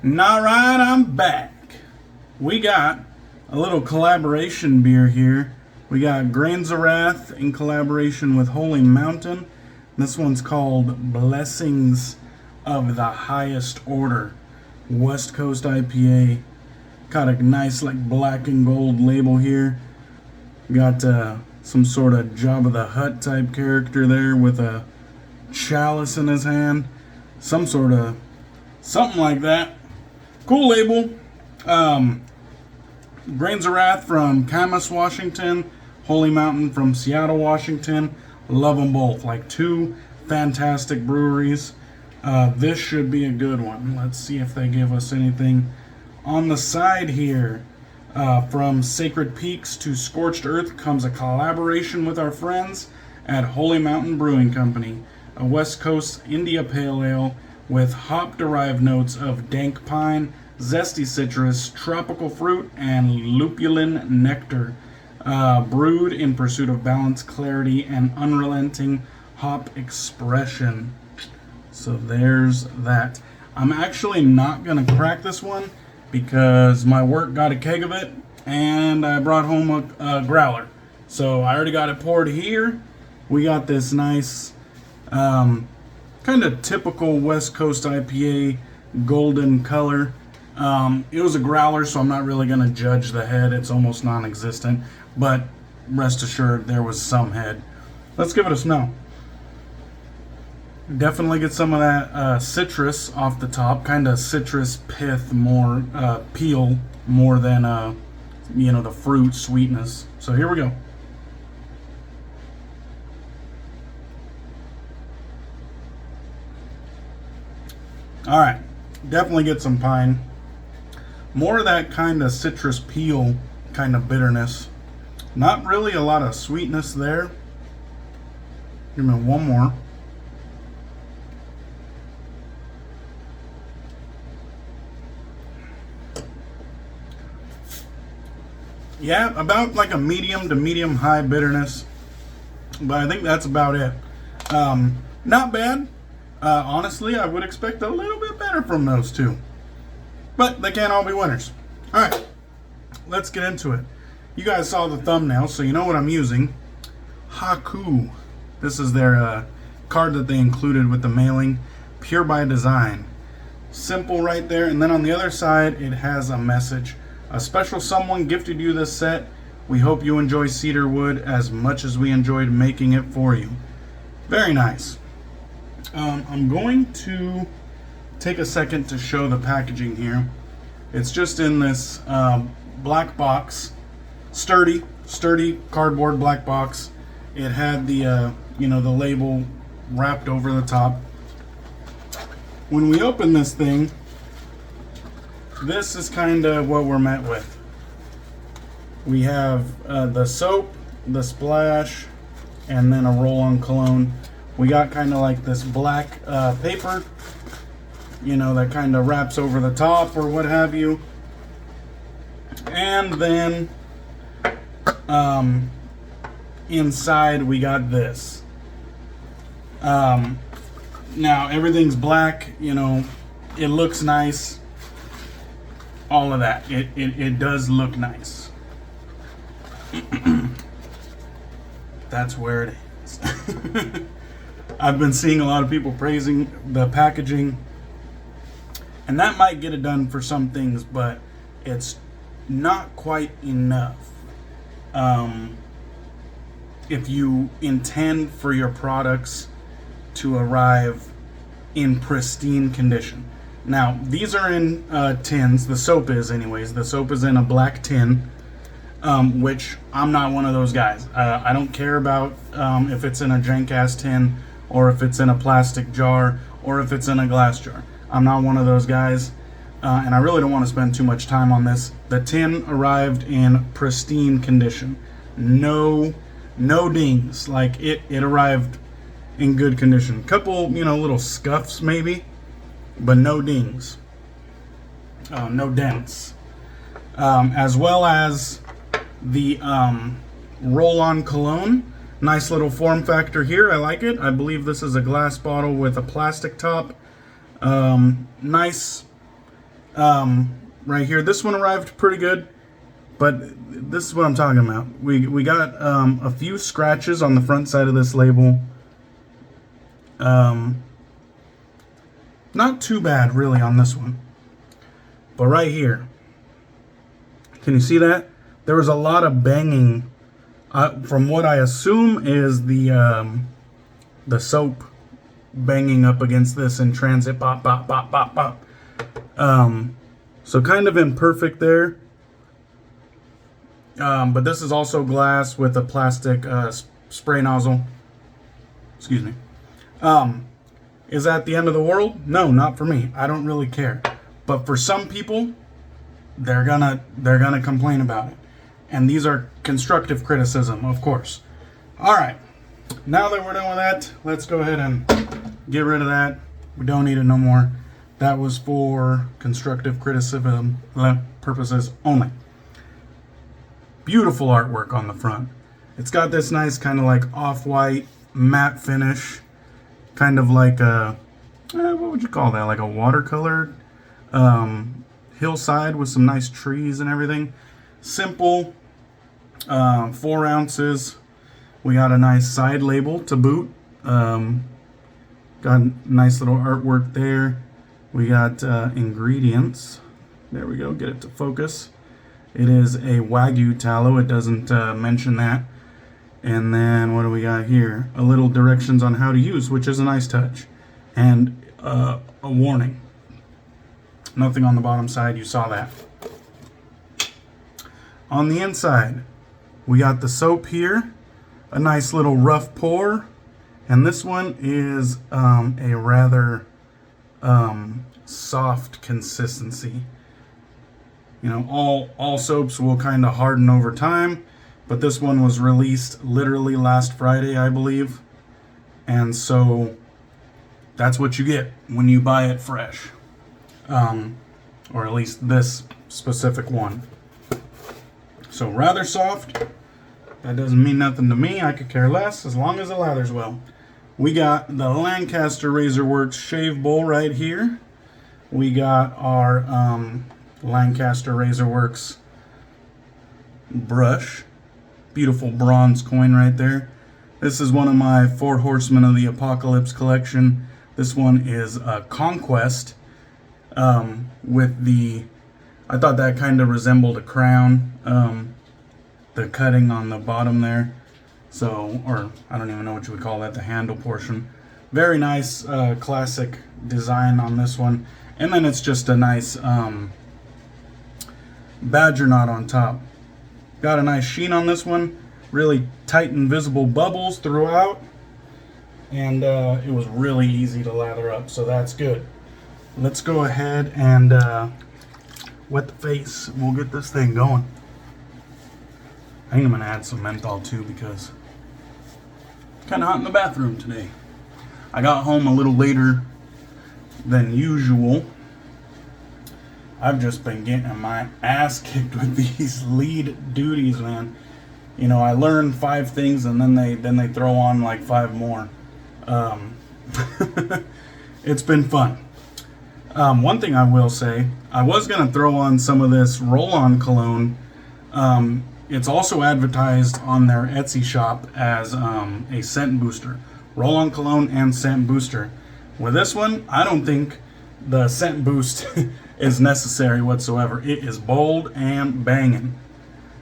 Alright, I'm back. We got a little collaboration beer here. We got Grains of Wrath in collaboration with Holy Mountain. This one's called Blessings of the Highest Order. West Coast IPA. Got a nice like black and gold label here. Got some sort of Jabba the Hutt type character there with a chalice in his hand. Something like that. Cool label. Grains of Wrath from Camas, Washington. Holy Mountain from Seattle, Washington. Love them both. Like two fantastic breweries. This should be a good one. Let's see if they give us anything on the side here. From Sacred Peaks to Scorched Earth comes a collaboration with our friends at Holy Mountain Brewing Company. A West Coast India Pale Ale with hop-derived notes of dank pine, zesty citrus, tropical fruit, and lupulin nectar. Brewed in pursuit of balance, clarity, and unrelenting hop expression. So there's that. I'm actually not going to crack this one because my work got a keg of it and I brought home a growler. So I already got it poured here. We got this nice kind of typical West Coast IPA golden color. It was a growler, so I'm not really going to judge the head. It's almost non-existent, but rest assured there was some head. Let's give it a smell. Definitely get some of that citrus off the top, kind of citrus pith, more peel more than the fruit sweetness. So here we go. All right, definitely get some pine. More of that kind of citrus peel, kind of bitterness. Not really a lot of sweetness there. Give me one more. Yeah, about like a medium to medium high bitterness. But I think that's about it. Not bad. Honestly, I would expect a little bit better from those two. But they can't all be winners. Alright, let's get into it. You guys saw the thumbnail, so you know what I'm using. Haku. This is their card that they included with the mailing. Pure by design. Simple right there. And then on the other side, it has a message. A special someone gifted you this set. We hope you enjoy cedarwood as much as we enjoyed making it for you. Very nice. I'm going to take a second to show the packaging here. It's just in this black box, sturdy cardboard black box. It had the the label wrapped over the top. When we open this thing, this is kind of what we're met with. We have the soap, the splash, and then a roll-on cologne. We got kind of like this black paper, that kind of wraps over the top or what have you. And then inside we got this. Now everything's black, it looks nice. All of that. It does look nice. That's where it is. I've been seeing a lot of people praising the packaging, and that might get it done for some things, but it's not quite enough. If you intend for your products to arrive in pristine condition. Now, these are in tins. The soap is anyways. The soap is in a black tin, which I'm not one of those guys. I don't care about if it's in a jank-ass tin, or if it's in a plastic jar, or if it's in a glass jar. I'm not one of those guys, and I really don't want to spend too much time on this. The tin arrived in pristine condition. No dings. Like, it arrived in good condition. Couple, little scuffs maybe, but no dings. No dents. As well as the roll-on cologne. Nice little form factor here. I like it. I believe this is a glass bottle with a plastic top. Nice right here. This one arrived pretty good, but this is what I'm talking about. We got a few scratches on the front side of this label. Not too bad really on this one, but right here, can you see that? There was a lot of banging from what I assume is the soap banging up against this in transit. Pop, pop, pop, pop, pop. So kind of imperfect there. But this is also glass with a plastic spray nozzle. Excuse me. Is that the end of the world? No, not for me. I don't really care. But for some people, they're gonna complain about it. And these are constructive criticism, of course. All right. Now that we're done with that, let's go ahead and get rid of that. We don't need it no more. That was for constructive criticism purposes only. Beautiful artwork on the front. It's got this nice kind of like off-white matte finish. Kind of like a, what would you call that? Like a watercolor hillside with some nice trees and everything. Simple, 4 ounces. We got a nice side label to boot. Got a nice little artwork there. We got ingredients. There we go, get it to focus. It is a Wagyu tallow, it doesn't mention that. And then what do we got here? A little directions on how to use, which is a nice touch. And a warning. Nothing on the bottom side, you saw that. On the inside, we got the soap here. A nice little rough pour. And this one is a rather soft consistency. You know, all soaps will kind of harden over time, but this one was released literally last Friday, I believe. And so that's what you get when you buy it fresh. Or at least this specific one. So rather soft. That doesn't mean nothing to me. I could care less as long as it lathers well. We got the Lancaster Razorworks shave bowl right here. We got our Lancaster Razorworks brush. Beautiful bronze coin right there. This is one of my 4 Horsemen of the Apocalypse collection. This one is a Conquest with the, I thought that kind of resembled a crown. The cutting on the bottom there. So, or I don't even know what you would call that, the handle portion. Very nice classic design on this one. And then it's just a nice badger knot on top. Got a nice sheen on this one. Really tight and visible bubbles throughout. And it was really easy to lather up, so that's good. Let's go ahead and wet the face. We'll get this thing going. I think I'm going to add some menthol too because it's kind of hot in the bathroom today. I got home a little later than usual. I've just been getting my ass kicked with these lead duties, man. You know, I learn 5 things and then they throw on like 5 more. It's been fun. One thing I will say, I was going to throw on some of this roll-on cologne. It's also advertised on their Etsy shop as a scent booster. Roll-on cologne and scent booster. With this one, I don't think the scent boost is necessary whatsoever. It is bold and banging.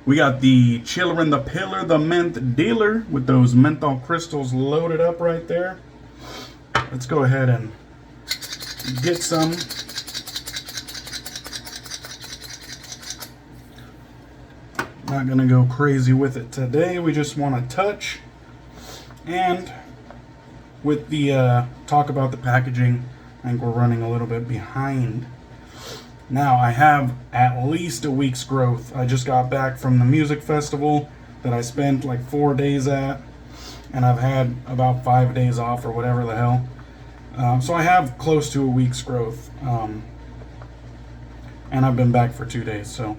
We got the Chiller and the Pillar, the Menth Dealer, with those menthol crystals loaded up right there. Let's go ahead and get some. Not gonna go crazy with it today. We just want to touch. And with the talk about the packaging, I think we're running a little bit behind. Now I have at least a week's growth. I just got back from the music festival that I spent like 4 days at, and I've had about 5 days off or whatever the hell. So I have close to a week's growth, and I've been back for 2 days. So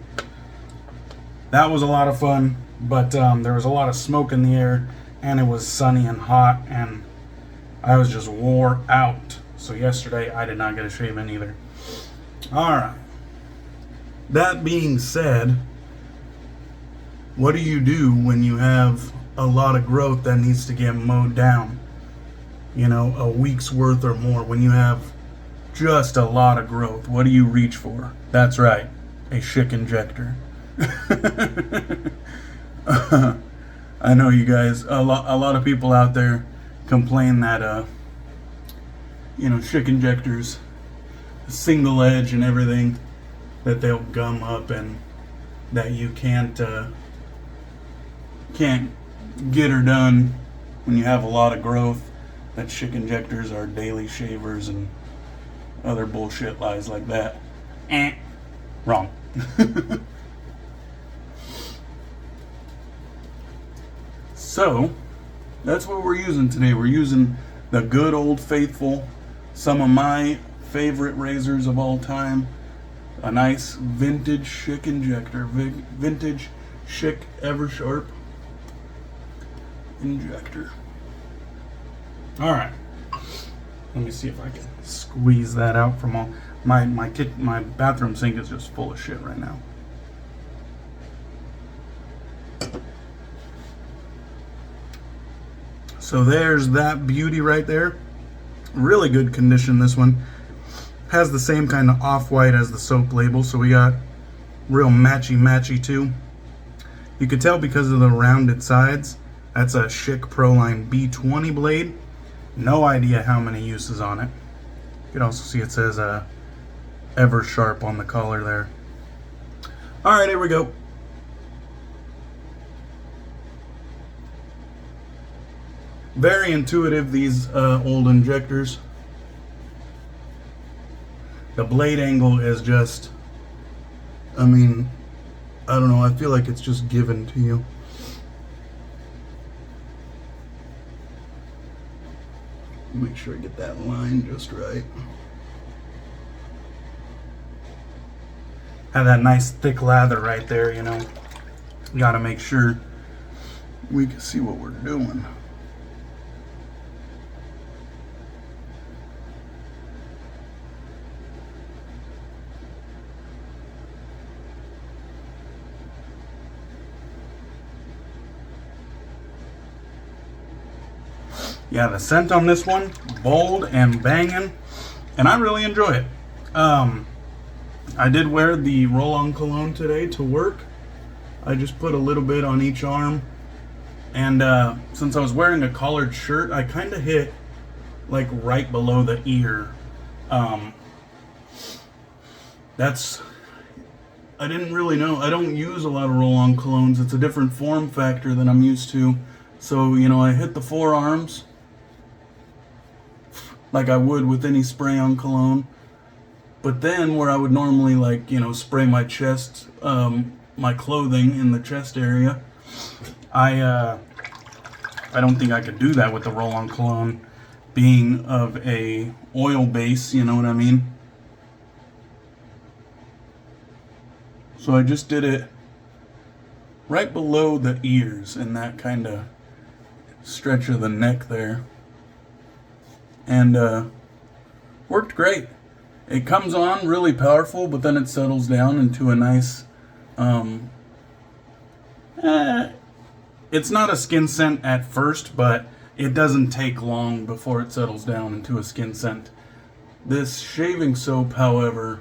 that was a lot of fun, but there was a lot of smoke in the air, and it was sunny and hot, and I was just wore out. So yesterday I did not get a shave in either. Alright, That being said, what do you do when you have a lot of growth that needs to get mowed down? You know, a week's worth or more. When you have just a lot of growth, what do you reach for? That's right, a Schick Injector. I know you guys, a lot of people out there complain that, you know, Schick Injectors, single edge and everything, that they'll gum up and that you can't get her done when you have a lot of growth, that Schick Injectors are daily shavers and other bullshit lies like that. Wrong. So, that's what we're using today. We're using the good old faithful, some of my favorite razors of all time. A nice vintage Schick Injector. Vintage Schick Eversharp Injector. Alright. Let me see if I can squeeze that out from all... My bathroom sink is just full of shit right now. So there's that beauty right there. Really good condition, this one. Has the same kind of off-white as the soap label, so we got real matchy too. You can tell because of the rounded sides. That's a Schick Proline B20 blade. No idea how many uses on it. You can also see it says Eversharp on the collar there. Alright, here we go. Very intuitive, these old injectors. The blade angle is just, I mean, I don't know, I feel like it's just given to you. Make sure I get that line just right. Have that nice thick lather right there, you know. Gotta make sure we can see what we're doing. Yeah, the scent on this one, bold and banging, and I really enjoy it. I did wear the roll-on cologne today to work. I just put a little bit on each arm, and since I was wearing a collared shirt, I kind of hit like right below the ear. I didn't really know. I don't use a lot of roll-on colognes. It's a different form factor than I'm used to. So, you know, I hit the forearms like I would with any spray-on cologne. But then where I would normally, like, you know, spray my chest, my clothing in the chest area, I don't think I could do that with the roll-on cologne being of a oil base, you know what I mean? So I just did it right below the ears in that kind of stretch of the neck there. And worked great. It comes on really powerful, but then it settles down into a nice, it's not a skin scent at first, but it doesn't take long before it settles down into a skin scent. This shaving soap, however,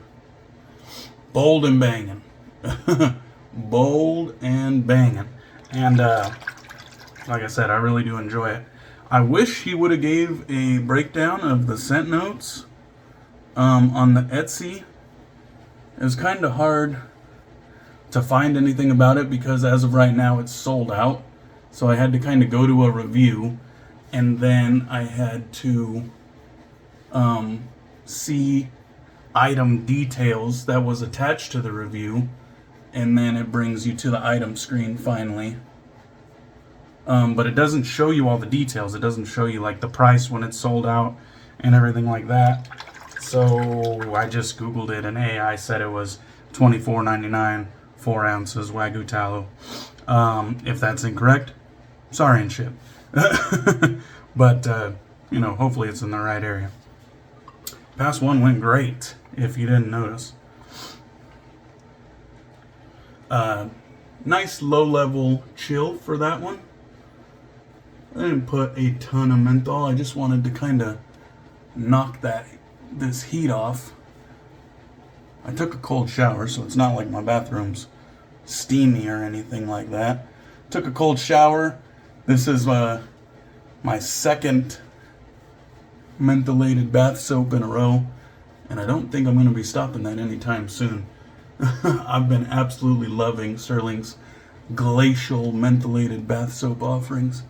bold and banging. Bold and banging. And like I said, I really do enjoy it. I wish he would have gave a breakdown of the scent notes on the Etsy. It was kind of hard to find anything about it because as of right now it's sold out. So I had to kind of go to a review, and then I had to see item details that was attached to the review, and then it brings you to the item screen finally. But it doesn't show you all the details. It doesn't show you like the price when it's sold out and everything like that. So I just Googled it, and AI said it was $24.99, 4 ounces Wagyu tallow. If that's incorrect, sorry and shit. But, you know, hopefully it's in the right area. Pass one went great, if you didn't notice. Nice low-level chill for that one. I didn't put a ton of menthol. I just wanted to kind of knock this heat off. I took a cold shower, so it's not like my bathroom's steamy or anything like that. Took a cold shower. This is my second mentholated bath soap in a row, and I don't think I'm going to be stopping that anytime soon. I've been absolutely loving Sterling's glacial mentholated bath soap offerings.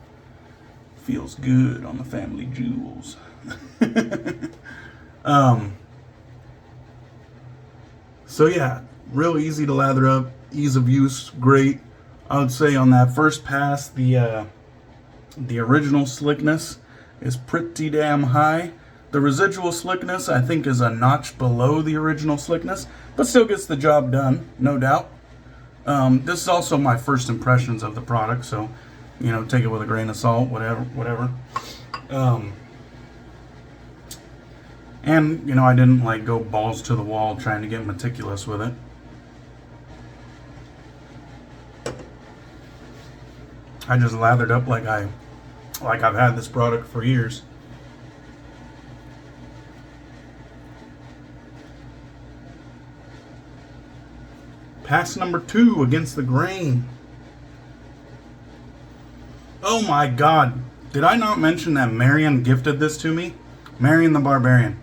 Feels good on the family jewels. So yeah, real easy to lather up, ease of use, great. I would say on that first pass, the original slickness is pretty damn high. The residual slickness, I think, is a notch below the original slickness, but still gets the job done, no doubt. This is also my first impressions of the product, so, you know, take it with a grain of salt, whatever. And, you know, I didn't, like, go balls to the wall trying to get meticulous with it. I just lathered up like I've had this product for years. Pass number 2 against the grain. Oh my God. Did I not mention that Marion gifted this to me? Marion the Barbarian.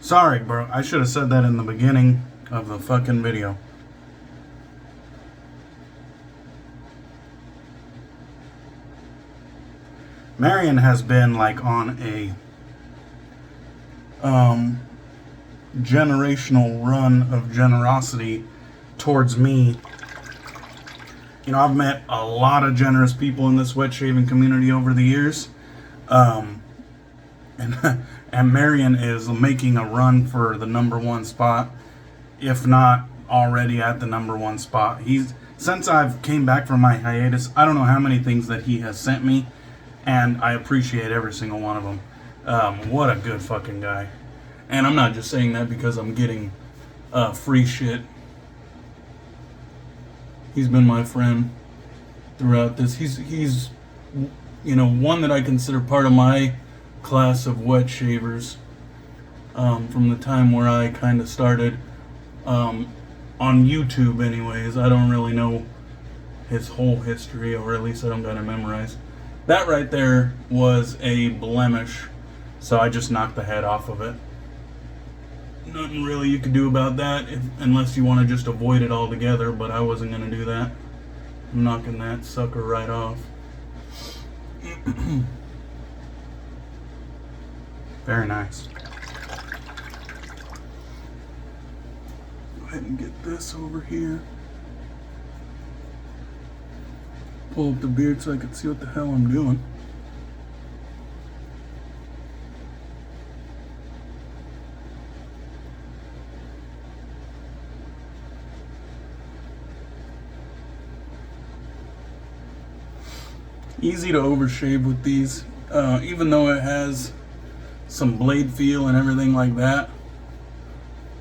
Sorry, bro. I should have said that in the beginning of the fucking video. Marion has been like on a generational run of generosity towards me. You know, I've met a lot of generous people in this wet shaving community over the years. And Marion is making a run for the #1 spot, if not already at the #1 spot. Since I've came back from my hiatus, I don't know how many things that he has sent me, and I appreciate every single one of them. What a good fucking guy. And I'm not just saying that because I'm getting free shit. He's been my friend throughout this. He's you know, one that I consider part of my class of wet shavers, from the time where I kind of started on YouTube anyways. I don't really know his whole history, or at least I don't got it memorized. That right there was a blemish, so I just knocked the head off of it. Nothing really you could do about that unless you want to just avoid it altogether, but I wasn't going to do that. I'm knocking that sucker right off. Very nice. Go ahead and get this over here. Pull up the beard so I can see what the hell I'm doing. Easy to overshave with these, even though it has some blade feel and everything like that.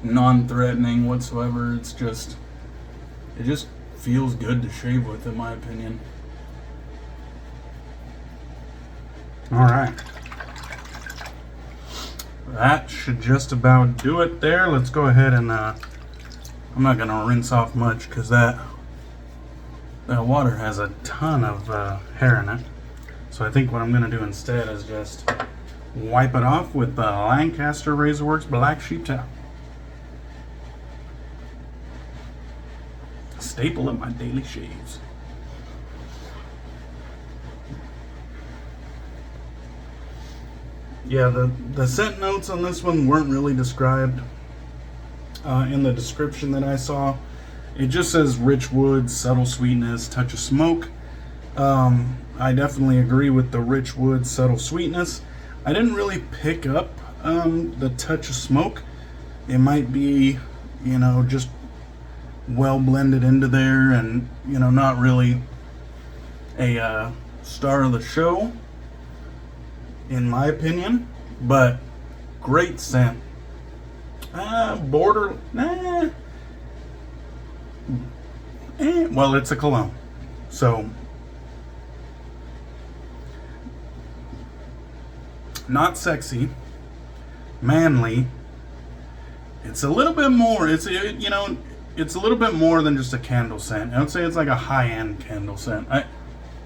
Non-threatening whatsoever. It just feels good to shave with, in my opinion. Alright. That should just about do it there. Let's go ahead and, I'm not going to rinse off much because that water has a ton of hair in it. So I think what I'm going to do instead is just wipe it off with the Lancaster Razorworks Black Sheep Towel. Staple of my daily shaves. Yeah, the scent notes on this one weren't really described in the description that I saw. It just says rich wood, subtle sweetness, touch of smoke. I definitely agree with the rich wood, subtle sweetness. I didn't really pick up the touch of smoke. It might be, you know, just well blended into there and, you know, not really a star of the show, in my opinion, but great scent. well, it's a cologne. So, not sexy, manly. It's a little bit more, it's, you know, it's a little bit more than just a candle scent. I would say it's like a high-end candle scent. I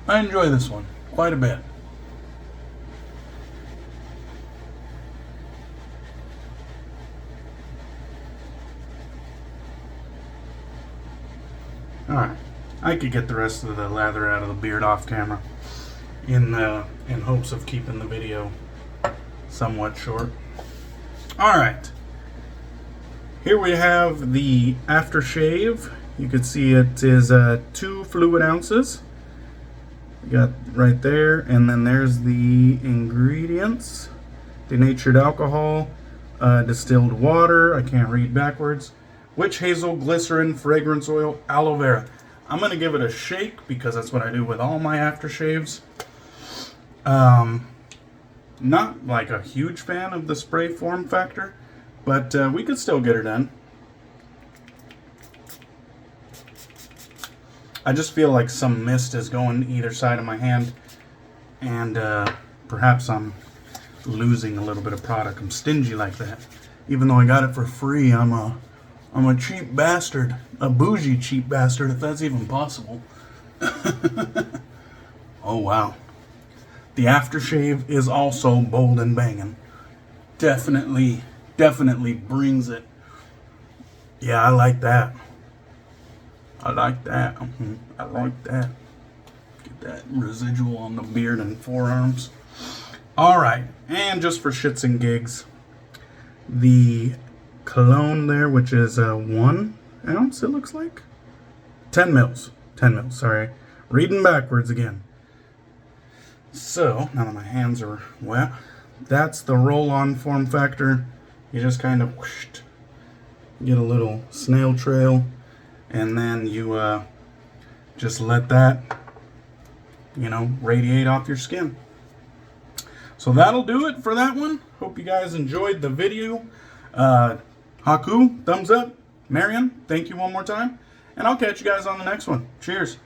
enjoy this one quite a bit. Alright, I could get the rest of the lather out of the beard off camera in hopes of keeping the video somewhat short. Alright, here we have the aftershave. You can see it is 2 fluid ounces. You got right there, and then there's the ingredients: denatured alcohol, distilled water, I can't read backwards, witch hazel, glycerin, fragrance oil, aloe vera. I'm going to give it a shake because that's what I do with all my aftershaves. Not like a huge fan of the spray form factor, but we could still get her done. I just feel like some mist is going either side of my hand, and perhaps I'm losing a little bit of product. I'm stingy like that. Even though I got it for free, I'm a cheap bastard. A bougie cheap bastard, if that's even possible. Oh, wow. The aftershave is also bold and banging. Definitely brings it. Yeah, I like that. I like that. I like that. Get that residual on the beard and forearms. Alright, and just for shits and gigs, the cologne there, which is 1 ounce, it looks like. 10 mils. 10 mils, sorry. Reading backwards again. So, now that my hands are wet, that's the roll-on form factor. You just kind of whoosh, get a little snail trail, and then you just let that, you know, radiate off your skin. So that'll do it for that one. Hope you guys enjoyed the video. Haku, thumbs up. Marion, thank you one more time. And I'll catch you guys on the next one. Cheers.